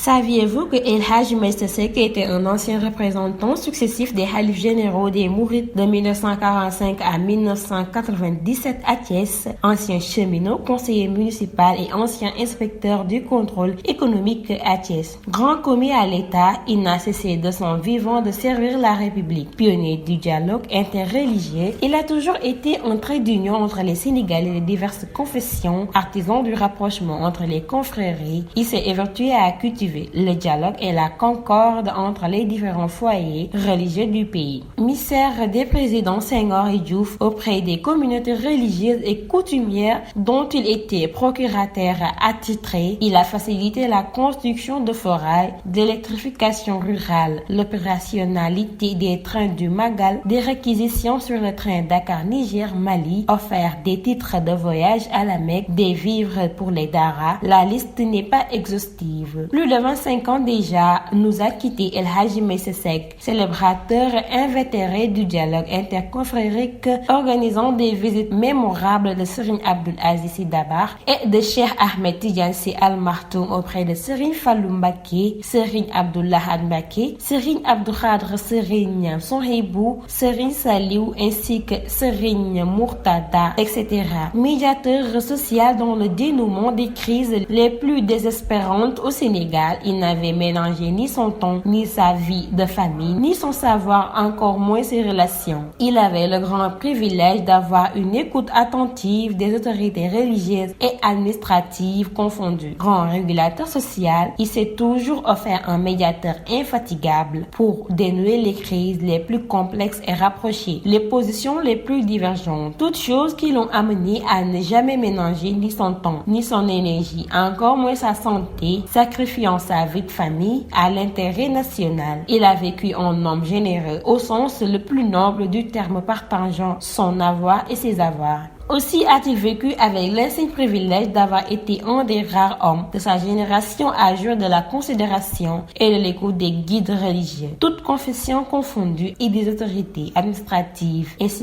Saviez-vous que El Hadji Maïssa Seck était un ancien représentant successif des khalifes généraux des Mourides de 1945 à 1997 à Thiès, ancien cheminot, conseiller municipal et ancien inspecteur du contrôle économique à Thiès. Grand commis à l'État, il n'a cessé de son vivant de servir la République. Pionnier du dialogue interreligieux, il a toujours été un trait d'union entre les Sénégalais de diverses confessions, artisan du rapprochement entre les confréries. Il s'est évertué à cultiver le dialogue et la concorde entre les différents foyers religieux du pays. Misère des présidents Senghor et Diouf auprès des communautés religieuses et coutumières dont il était procurateur attitré, il a facilité la construction de forages, d'électrification rurale, l'opérationnalité des trains du Magal, des réquisitions sur le train Dakar-Niger-Mali, offert des titres de voyage à la Mecque, des vivres pour les Dara. La liste n'est pas exhaustive. Plus de 25 ans déjà, nous a quitté El Hadji Maïssa Seck, célébrateur invétéré du dialogue interconfrérique, organisant des visites mémorables de Serigne Abdoul Aziz Sy Dabakh et de Cheikh Ahmed Tidiane Sy Al Maktoum auprès de Serigne Fallou Mbacké, Serigne Abdou Lahad Mbacké, Serigne Abdou Khadre, Serigne Souhaïbou, Serigne Saliou ainsi que Serigne Mourtada, etc. Médiateur social dans le dénouement des crises les plus désespérantes au Sénégal, il n'avait mélangé ni son ton, ni sa vie de famille, ni son savoir, encore moins ses relations. Il avait le grand privilège d'avoir une écoute attentive des autorités religieuses et administratives confondues. Grand régulateur social, il s'est toujours offert un médiateur infatigable pour dénouer les crises les plus complexes et rapprocher les positions les plus divergentes. Toutes choses qui l'ont amené à ne jamais mélanger ni son temps, ni son énergie, encore moins sa santé, sacrifiant sa vie de famille à l'intérêt national. Il a vécu en homme généreux au sens le plus noble du terme, partageant son avoir et ses avoirs. Aussi a-t-il vécu avec l'insigne privilège d'avoir été un des rares hommes de sa génération à jouir de la considération et de l'écoute des guides religieux, toutes confessions confondues et des autorités administratives ainsi